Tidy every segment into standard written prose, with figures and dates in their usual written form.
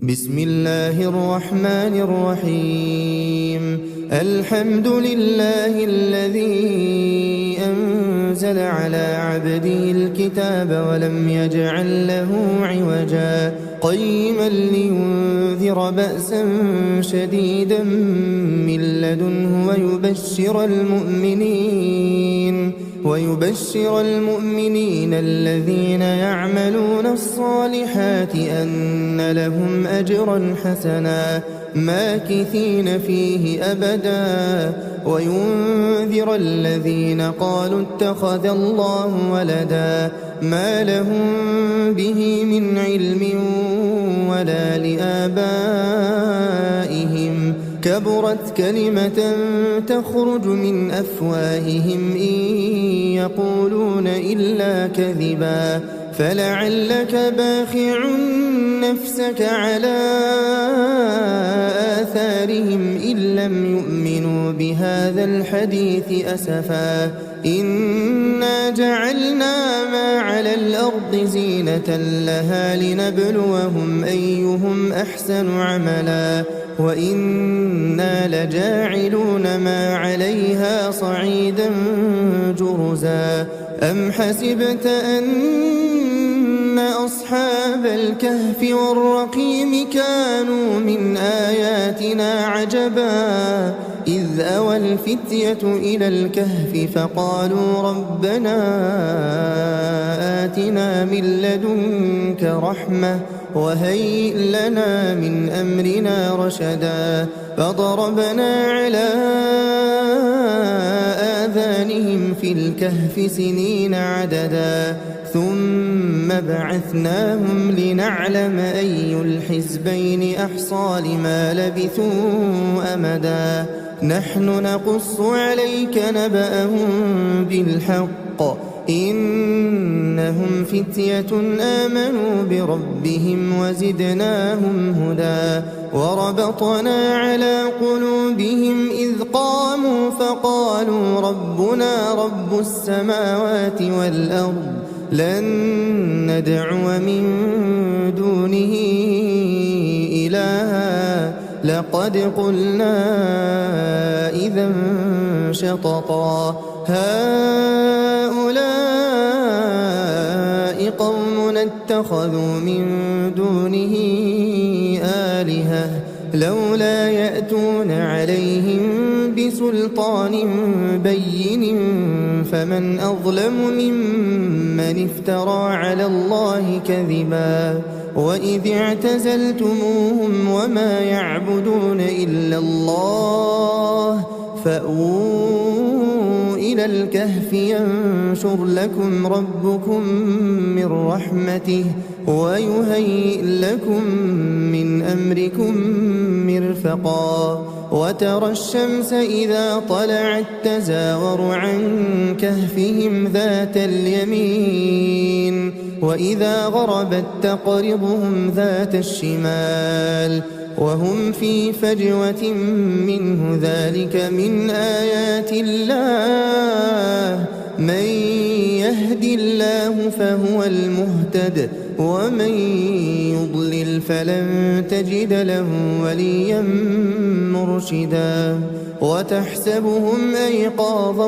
بسم الله الرحمن الرحيم. الحمد لله الذي أنزل على عبده الكتاب ولم يجعل له عوجا قيما لينذر بأسا شديدا من لدنه ويبشر المؤمنين الذين يعملون الصالحات أن لهم أجرا حسنا ماكثين فيه أبدا وينذر الذين قالوا اتخذ الله ولدا ما لهم به من علم ولا لآبائهم كبرت كلمة تخرج من أفواههم إن يقولون إلا كذبا فلعلك باخع نفسك على آثارهم إن لم يؤمنوا بهذا الحديث أسفا إنا جعلنا ما على الأرض زينة لها لنبلوهم أيهم أحسن عملا وإنا لجاعلون ما عليها صعيدا جرزا أم حسبت أن أصحاب الكهف والرقيم كانوا من آياتنا عجبا إذ أوى الفتية إلى الكهف فقالوا ربنا آتنا من لدنك رحمة وهيئ لنا من أمرنا رشدا فضربنا على آذانهم في الكهف سنين عددا ثم بعثناهم لنعلم أي الحزبين أحصى لما لبثوا أمدا نحن نقص عليك نبأهم بالحق إنهم فتية آمنوا بربهم وزدناهم هدى وربطنا على قلوبهم إذ قاموا فقالوا ربنا رب السماوات والأرض لن ندعو من دونه إلها لقد قلنا إذا شططا هؤلاء قوم اتخذوا من دونه آلهة لولا يأتون عليهم بسلطان بين فمن أظلم ممن افترى على الله كذبا وإذ اعتزلتموهم وما يعبدون إلا الله فأووا إلى الكهف ينشر لكم ربكم من رحمته ويهيئ لكم من أمركم مرفقا وترى الشمس إذا طلعت تزاور عن كهفهم ذات اليمين وإذا غربت تقرضهم ذات الشمال وهم في فجوة منه ذلك من آيات الله من يهد الله فهو المهتد ومن يضلل فلن تجد له وليا مرشدا وتحسبهم أيقاظا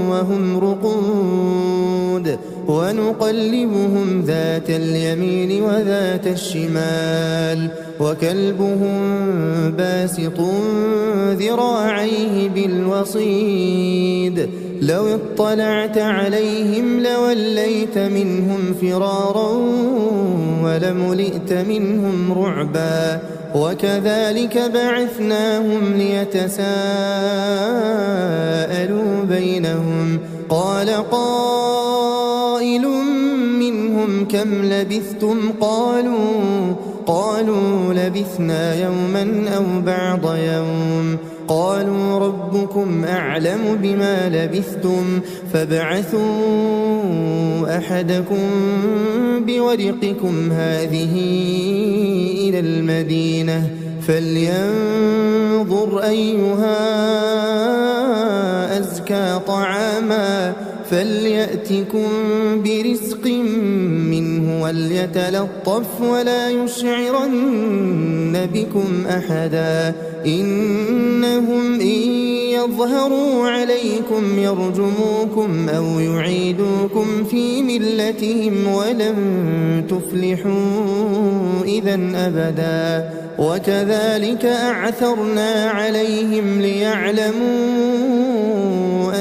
وهم رقود ونقلبهم ذات اليمين وذات الشمال وكلبهم باسط ذراعيه بالوصيد لو اطلعت عليهم لوليت منهم فرارا ولملئت منهم رعبا وكذلك بعثناهم ليتساءلوا بينهم قال قائل منهم كم لبثتم قالوا لبثنا يوما أو بعض يوم قالوا ربكم أعلم بما لبثتم فابعثوا أحدكم بورقكم هذه إلى المدينة فلينظر أيها أزكى طعاما فليأتكم برزق منه وليتلطف ولا يشعرن بكم أحدا إنهم إن يظهروا عليكم يرجموكم أو يعيدوكم في ملتهم ولن تفلحوا إذا أبدا وكذلك أعثرنا عليهم ليعلموا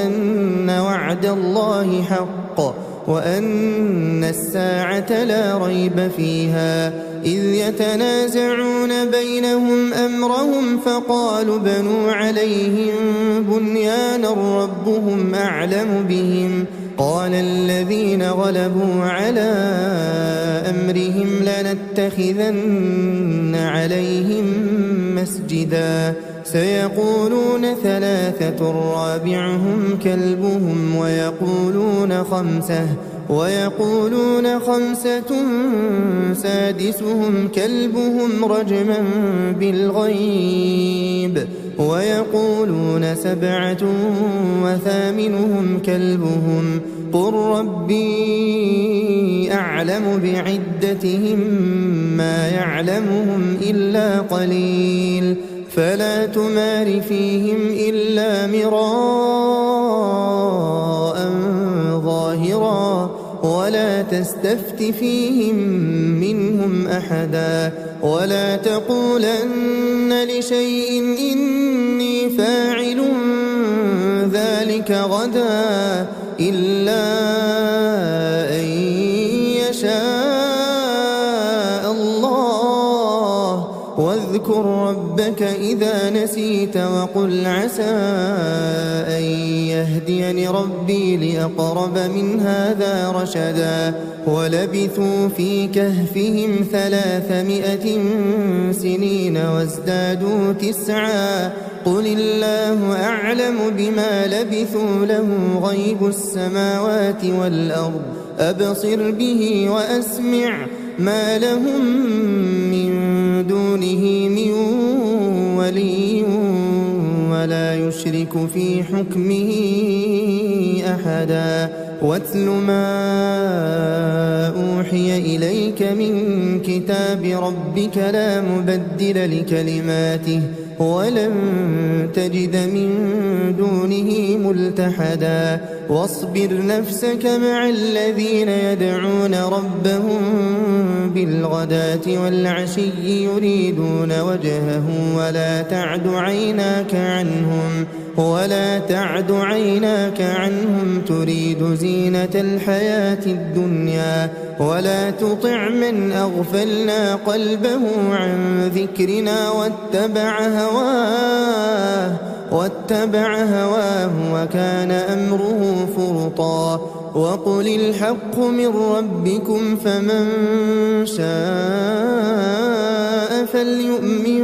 أن وعد الله حق وأن الساعة لا ريب فيها إذ يتنازعون بينهم أمرهم فقالوا بنوا عليهم بنيانا ربهم أعلم بهم قال الذين غلبوا على أمرهم لنتخذن عليهم مسجدا سيقولون ثلاثة رابعهم كلبهم ويقولون خمسة سادسهم كلبهم رجما بالغيب ويقولون سبعة وثامنهم كلبهم قل ربي أعلم بعدتهم ما يعلمهم إلا قليل فلا تمار فيهم إلا مراء ظاهرا ولا تستفت فيهم منهم أحدا ولا تقولن لشيء إني فاعل ذلك غدا إلا أن يشاء الله واذكر ربك إذا نسيت وقل عسى أن يهديني ربي لأقرب من هذا رشدا ولبثوا في كهفهم 300 سنين وازدادوا 9 قل الله أعلم بما لبثوا له غيب السماوات والأرض أبصر به وأسمع ما لهم من دونه من ولي ولا يشرك في حكمه أحدا واتل ما أوحي إليك من كتاب ربك لا مبدل لكلماته ولن تجد من دونه ملتحدا واصبر نفسك مع الذين يدعون ربهم بالغداة والعشي يريدون وجهه ولا تعد عيناك عنهم تريد زينة الحياة الدنيا ولا تطع من أغفلنا قلبه عن ذكرنا واتبع هواه وكان أمره فرطا وقل الحق من ربكم فمن شاء فليؤمن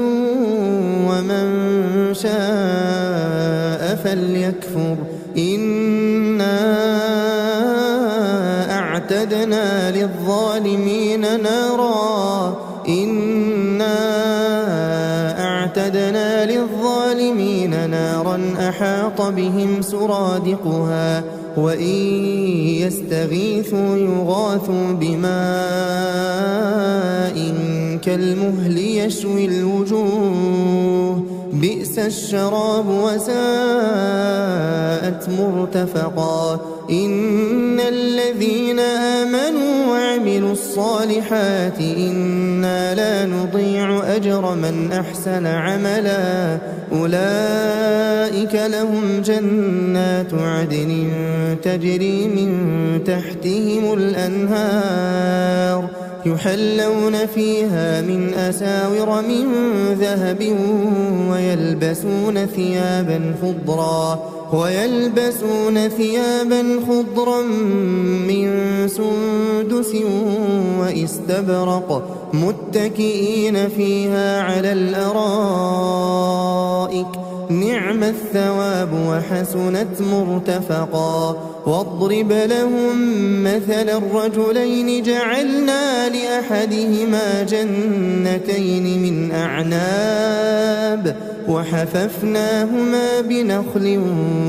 ومن شاء فليكفر إنا أعتدنا للظالمين نارا أحاط بهم سرادقها وإن يستغيثوا يغاثوا بماء كالمهل يشوي الوجوه بئس الشراب وساءت مرتفقا إن الذين آمنوا وعملوا الصالحات إنا لا نضيع أجر من أحسن عملا أولئك لهم جنات عدن تجري من تحتهم الأنهار يحلون فيها من أساور من ذهب ويلبسون ثيابا خضرا من سندس وإستبرق متكئين فيها على الأرائك نعم الثواب وحسنت مرتفقا واضرب لهم مثل الرجلين جعلنا لأحدهما جنتين من أعناب وحففناهما بنخل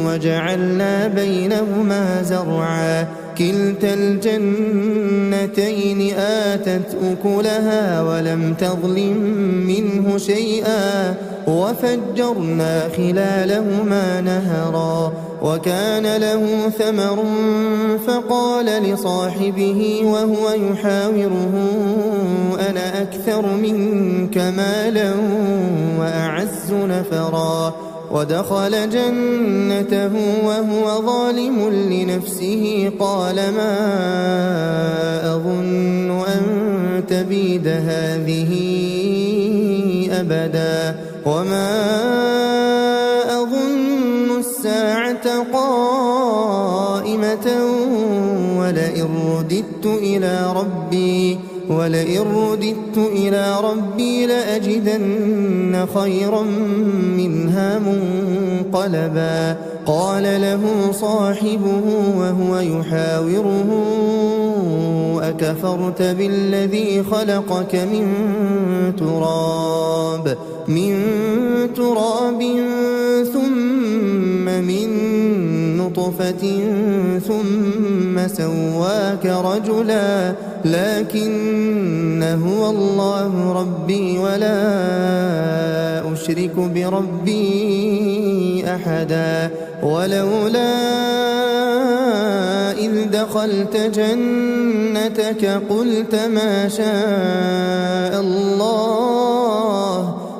وجعلنا بينهما زرعا كلتا الجنتين آتت أكلها ولم تظلم منه شيئا وفجرنا خلالهما نهرا وكان له ثمر فقال لصاحبه وهو يحاوره أنا أكثر منك مالا وأعز نفرا ودخل جنته وهو ظالم لنفسه قال ما أظن أن تبيد هذه أبدا وما أظن الساعة قائمة ولئن رددت إلى ربي لأجدن خيرا منها منقلبا قال له صاحبه وهو يحاوره أكفرت بالذي خلقك من تراب ثم من نطفة ثم سواك رجلا لكن هو الله ربي ولا أشرك بربي أحدا ولولا إذ دخلت جنتك قلت ما شاء الله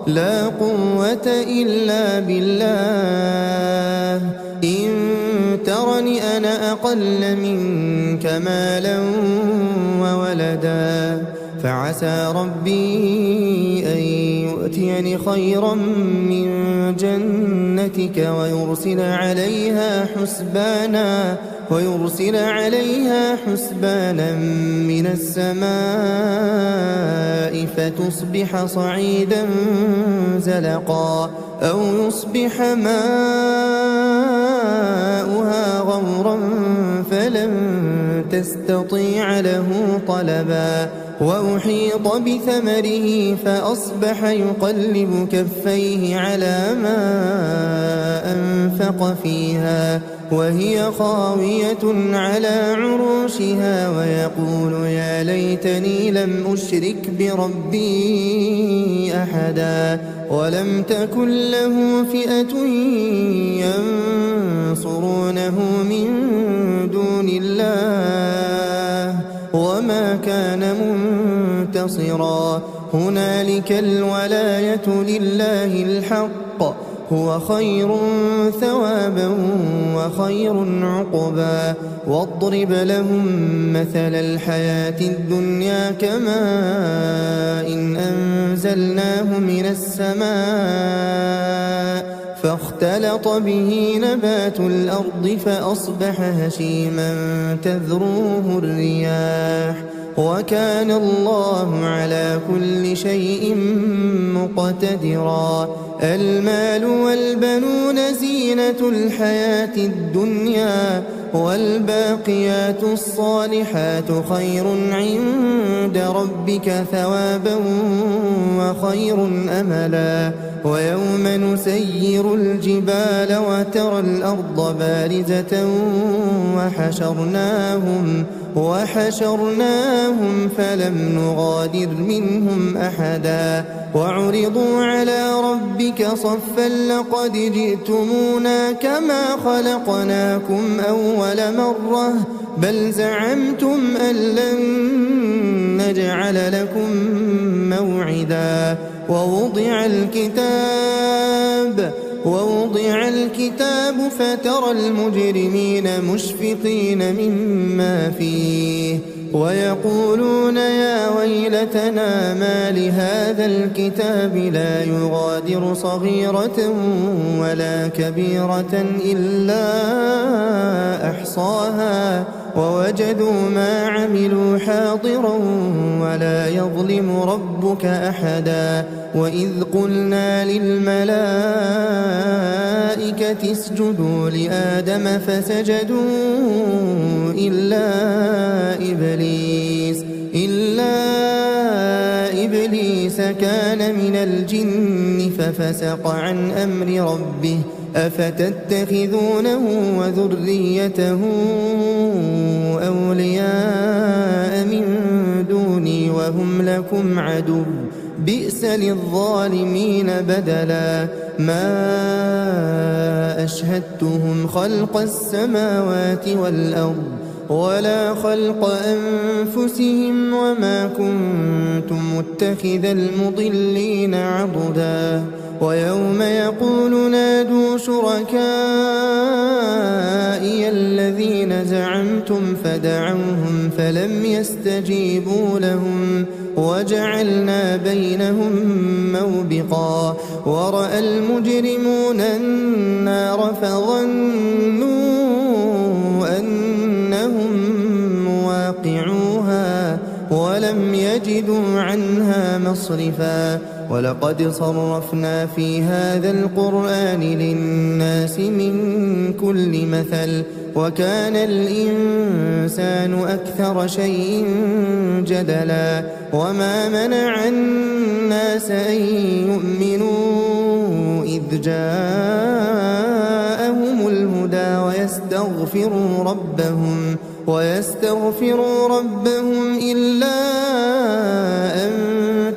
لا قوة إلا بالله إن ترني أنا أقل منك مالا وولدا فعسى ربي أن يؤتيني خيرا من جنتك ويرسل عليها حسبانا من السماء فتصبح صعيدا زلقا أو يصبح ماؤها غورا فلن تستطيع له طلبا وأحيط بثمره فأصبح يقلب كفيه على ما أنفق فيها وهي خاوية على عروشها ويقول يا ليتني لم أشرك بربي أحدا ولم تكن له فئة ينصرونه من دون الله وما كان منتصرا هنالك الولاية لله الحق هو خير ثوابا وخير عقبا واضرب لهم مثل الحياة الدنيا كماء إن أنزلناه من السماء فاختلط به نبات الأرض فأصبح هشيما تذروه الرياح وكان الله على كل شيء مقتدرا المال والبنون زينة الحياة الدنيا والباقيات الصالحات خير عند ربك ثوابا وخير أملا ويوم نسير الجبال وترى الأرض بارزة وحشرناهم فلم نغادر منهم أحدا وعرضوا على ربك صفا لقد جئتمونا كما خلقناكم أول مرة بل زعمتم أن لن نجعل لكم موعدا ووضع الكتاب فترى المجرمين مشفقين مما فيه ويقولون يا ويلتنا ما لهذا الكتاب لا يغادر صغيرة ولا كبيرة إلا أحصاها ووجدوا ما عملوا حاضرا ولا يظلم ربك أحدا وإذ قلنا للملائكة اسجدوا لآدم فسجدوا إلا إبليس كان من الجن ففسق عن أمر ربه أفتتخذونه وذريته أولياء من دوني وهم لكم عدو بئس للظالمين بدلا ما أشهدتهم خلق السماوات والأرض ولا خلق أنفسهم وما كنت متخذ المضلين عضدا ويوم يقول نادوا شركائي الذين زعمتم فدعوهم فلم يستجيبوا لهم وجعلنا بينهم موبقا ورأى المجرمون النار فظنوا أنهم مواقعوها ولم يجدوا عنها مصرفا ولقد صرفنا في هذا القرآن للناس من كل مثل وكان الإنسان أكثر شيء جدلا وما منع الناس أن يؤمنوا إذ جاءهم الهدى ويستغفروا ربهم إلا أن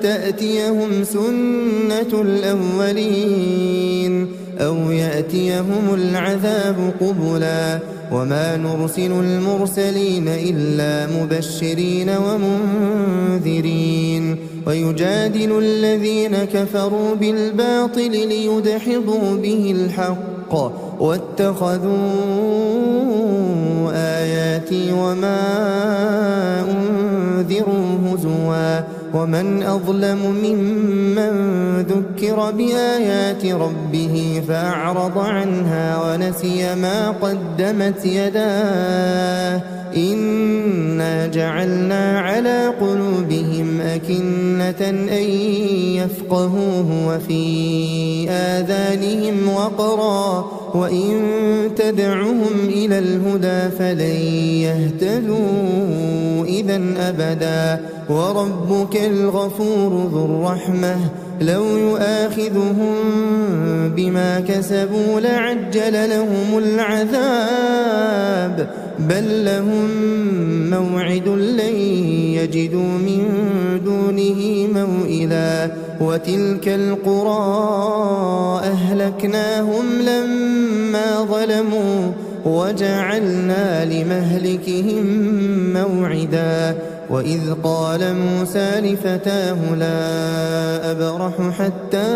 تأتيهم سنة الأولين أو يأتيهم العذاب قبلا وما نرسل المرسلين إلا مبشرين ومنذرين ويجادل الذين كفروا بالباطل ليدحضوا به الحق واتخذوا آياتي وما أنذروا هزوا ومن أظلم ممن ذكر بآيات ربه فأعرض عنها ونسي ما قدمت يداه إنا جعلنا على قلوبهم أكنة أن يفقهوه وفي آذانهم وقرا وإن تدعهم إلى الهدى فلن يهتدوا إذا أبدا وربك الغفور ذو الرحمة لو يؤاخذهم بما كسبوا لعجل لهم العذاب بل لهم موعد لن يجدوا من دونه موئلا وتلك القرى أهلكناهم لما ظلموا وجعلنا لمهلكهم موعدا وإذ قال موسى لفتاه لا أبرح حتى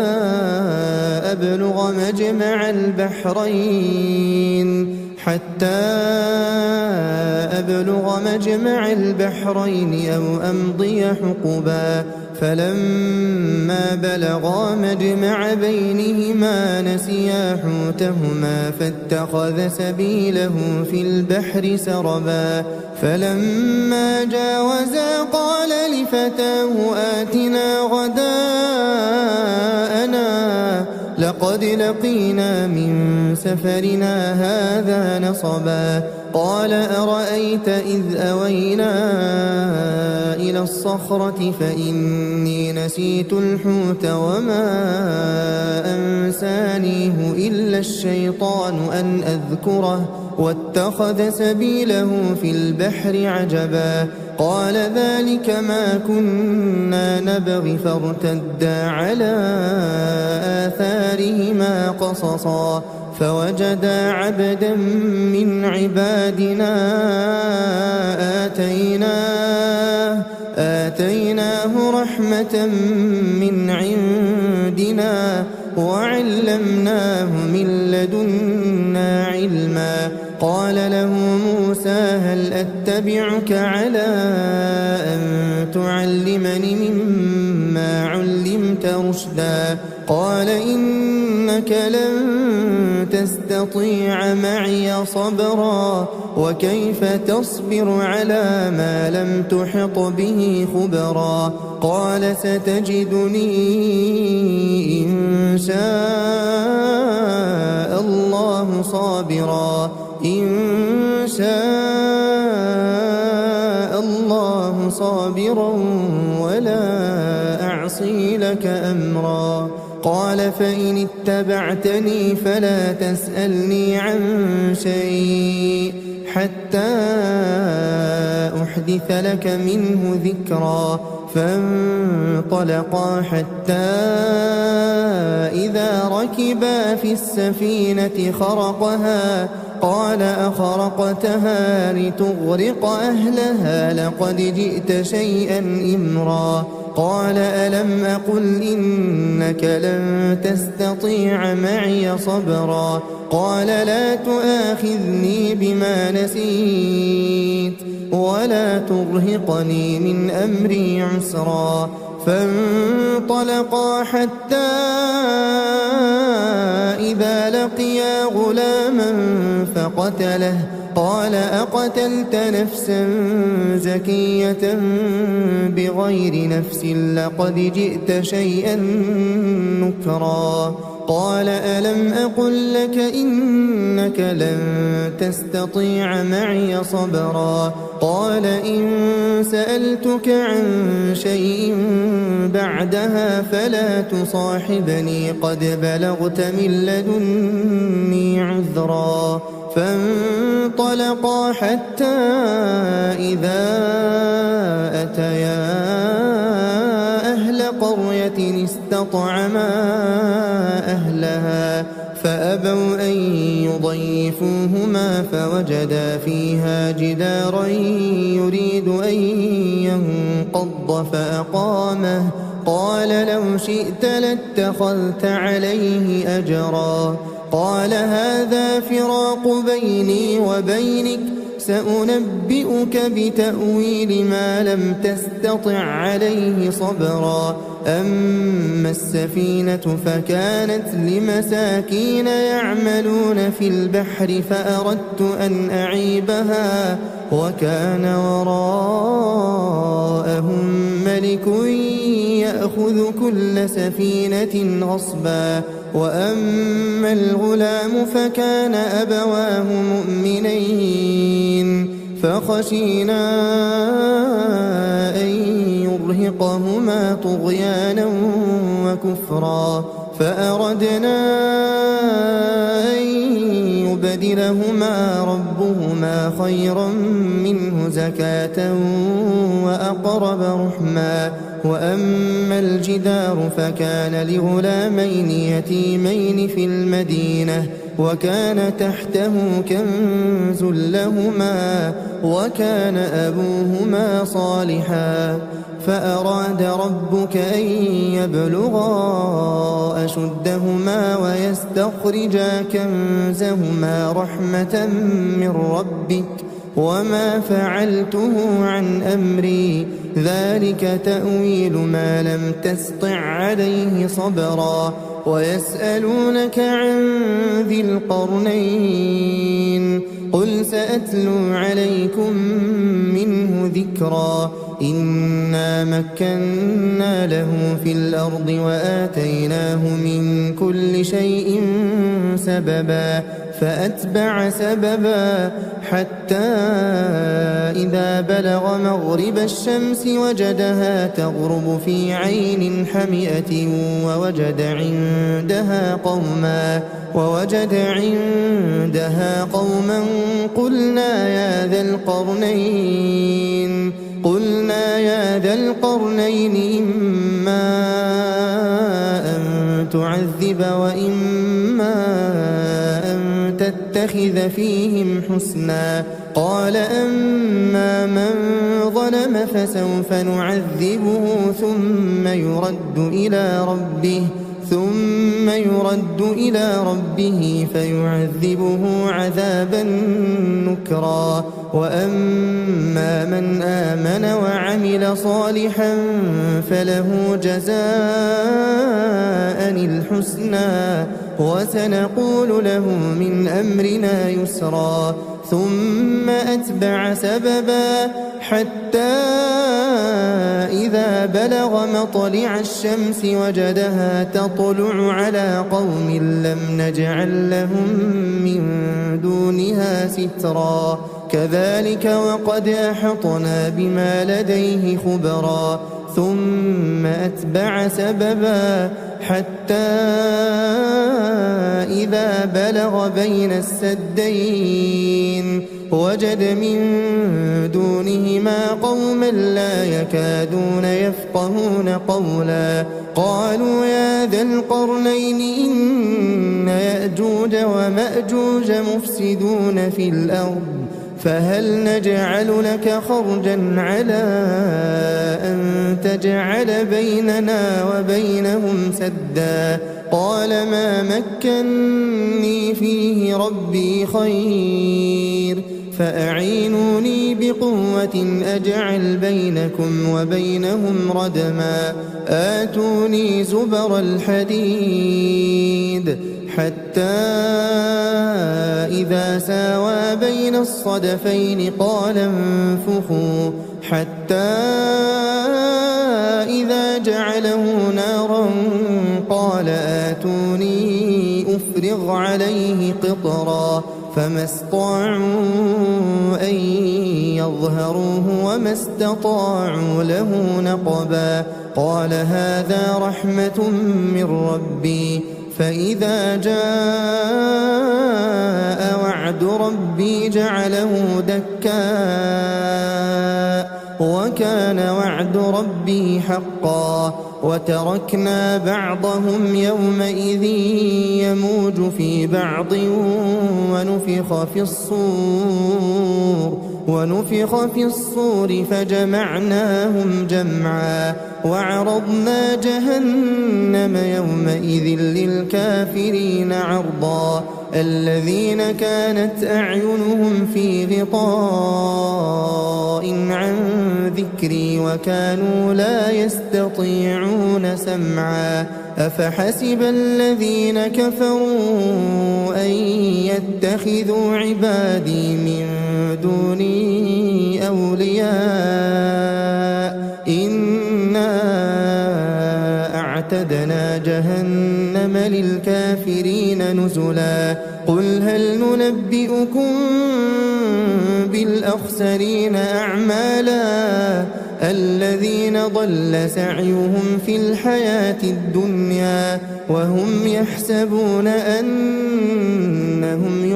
أبلغ مجمع البحرين أو أمضي حقبا فلما بلغا مجمع بينهما نسيا حوتهما فاتخذ سبيله في البحر سربا فلما جاوزا قال لفتاه آتنا غداءنا لقد لقينا من سفرنا هذا نصبا قال أرأيت إذ أوينا إلى الصخرة فإني نسيت الحوت وما أنسانيه إلا الشيطان أن أذكره واتخذ سبيله في البحر عجبا قال ذلك ما كنا نبغي فارتدا على آثارهما قصصا فوجدا عبدا من عبادنا آتيناه رحمة من عندنا وعلمناه من لدنا علما قال له موسى هل أتبعك على أن تعلمني مما علمت رشدا قال إنك لن تستطيع معي صبرا وكيف تصبر على ما لم تحط به خبرا قال ستجدني إن شاء الله صابرا ولا أعصي لك أمرا قال فإن اتبعتني فلا تسألني عن شيء حتى أحدث لك منه ذكرا. فانطلقا حتى إذا ركبا في السفينة خرقها قال أخرقتها لتغرق أهلها لقد جئت شيئا إمرا. قال ألم أقل إنك لن تستطيع معي صبرا. قال لا تؤاخذني بما نسيت ولا ترهقني من أمري عسرا. فانطلقا حتى إذا لقيا غلاما فقتله قال أقتلت نفسا زكية بغير نفس لقد جئت شيئا نكرا. قال ألم أقل لك إنك لن تستطيع معي صبرا. قال إن سألتك عن شيء بعدها فلا تصاحبني قد بلغت من لدني عذرا. فانطلقا حتى إذا أتيا أهل قرية استطعما أهلها فأبوا أن يضيفوهما فوجدا فيها جدارا يريد أن ينقض فأقامه. قال لو شئت لاتخذت عليه أجرا. قال هذا فراق بيني وبينك سأنبئك بتأويل ما لم تستطع عليه صبرا. أما السفينة فكانت لمساكين يعملون في البحر فأردت أن أعيبها وكان وراءهم ملك يأخذ كل سفينة غصبا. وأما الغلام فكان أبواه مؤمنين فخشينا أن يرهقهما طغيانا وكفرا فأردنا أن يبدلهما ربهما خيرا منه زكاة وأقرب رحما. وأما الجدار فكان لغلامين يتيمين في المدينة وكان تحته كنز لهما وكان أبوهما صالحا. فأراد ربك أن يبلغا أشدهما ويستخرجا كنزهما رحمة من ربك وما فعلته عن أمري ذلك تأويل ما لم تسطع عليه صبرا. ويسألونك عن ذي القرنين قل سأتلو عليكم منه ذكرا. إنا مكنا له في الأرض وآتيناه من كل شيء سببا فأتبع سببا حتى إذا بلغ مغرب الشمس وجدها تغرب في عين حمئة ووجد عندها قوما قلنا يا ذا القرنين إما أن تعذب وإما أن تتخذ فيهم حسنا. قال أما من ظلم فسوف نعذبه ثم يرد إلى ربه فيعذبه عذابا نكرا. وأما من آمن وعمل صالحا فله جزاء الحسنى وسنقول له من أمرنا يسرا. ثم أتبع سببا حتى إذا بلغ مطلع الشمس وجدها تطلع على قوم لم نجعل لهم من دونها سترا. كذلك وقد أحطنا بما لديه خبرا. ثم أتبع سببا حتى إذا بلغ بين السدين وجد من دونهما قوما لا يكادون يفقهون قولا قالوا يا ذا القرنين إن يأجوج ومأجوج مفسدون في الأرض فهل نجعل لك خرجا على أن تجعل بيننا وبينهم سدا قال ما مكني فيه ربي خير فأعينوني بقوة أجعل بينكم وبينهم ردما آتوني زبر الحديد حتى إذا ساوى بين الصدفين قال انفخوا حتى إذا جعله نارا قال آتوني أفرغ عليه قطرا فما استطاعوا أن يظهروه وما استطاعوا له نقبا قال هذا رحمة من ربي فإذا جاء وعد ربي جعله دكاء وكان وعد ربي حقا وتركنا بعضهم يومئذ يموج في بعض ونفخ في الصور فجمعناهم جمعا وعرضنا جهنم يومئذ للكافرين عرضا الذين كانت أعينهم في غطاء عن ذكري وكانوا لا يستطيعون سمعا أفحسب الذين كفروا أن يتخذوا عبادي من دوني أولياء إنا أعتدنا جهنم للكافرين نزلا قل هل ننبئكم بالأخسرين أعمالا الذين ضل سعيهم في الحياة الدنيا وهم يحسبون أنهم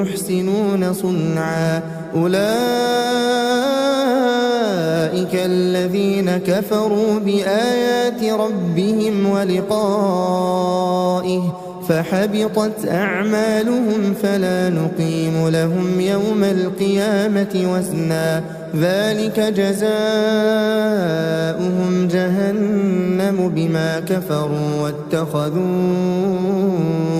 يحسنون صنعا أولئك الذين كفروا بآيات ربهم ولقائه فحبطت أعمالهم فلا نقيم لهم يوم القيامة وزنا ذلك جزاؤهم جهنم بما كفروا واتخذوا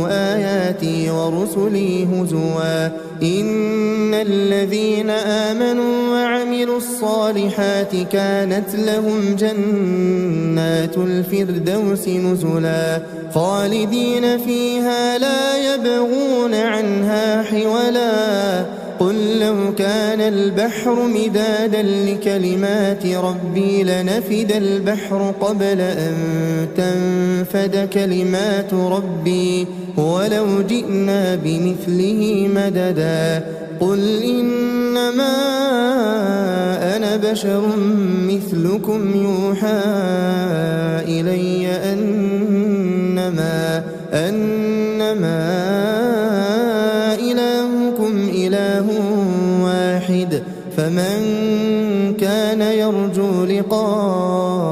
آياتي ورسلي هزوا إن الذين آمنوا وعملوا الصالحات كانت لهم جنات الفردوس نزلا خالدين فيها لا يبغون عنها حولا قل لو كان البحر مدادا لكلمات ربي لنفد البحر قبل أن تنفد كلمات ربي ولو جئنا بمثله مددا قل إنما أنا بشر مثلكم يوحى إلي أنما إلهكم إله واحد فمن كان يرجو لقاء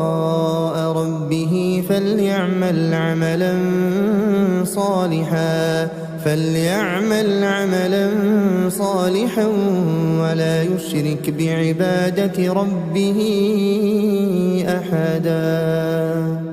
ربه فليعمل عملا صالحا ولا يشرك بعبادة ربه أحدا.